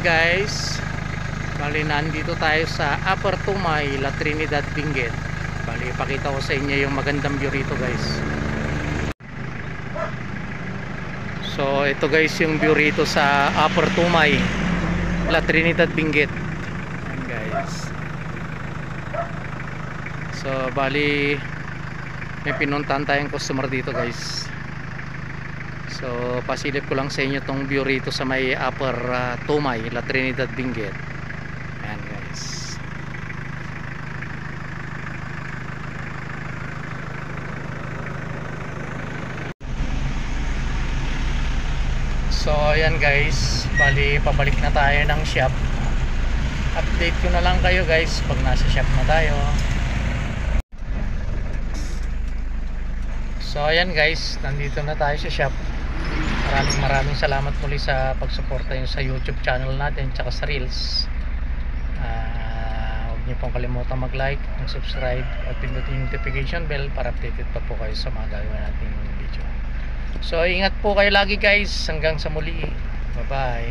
guys, bali nandito tayo sa Upper Tumay, La Trinidad, Benguet. Bali ipakita ko sa inyo yung magandang view rito guys. So ito guys yung view rito sa Upper Tumay, La Trinidad, Benguet. Ayan guys. So bali may pinuntahan tayong customer dito guys. So pasilip ko lang sa inyo tong view rito sa may Upper Tumay, La Trinidad, Benguet. Ayan guys. So ayan guys, bali pabalik na tayo ng shop. Update ko na lang kayo guys pag nasa shop na tayo. So ayan guys, nandito na tayo sa shop. Maraming salamat muli sa pagsuporta nyo sa YouTube channel natin tsaka sa Reels. Huwag niyo pong kalimutan mag-like, mag-subscribe at pindutin yung notification bell para updated pa po kayo sa mga gagawin nating video. So ingat po kayo lagi guys, hanggang sa muli. Bye bye.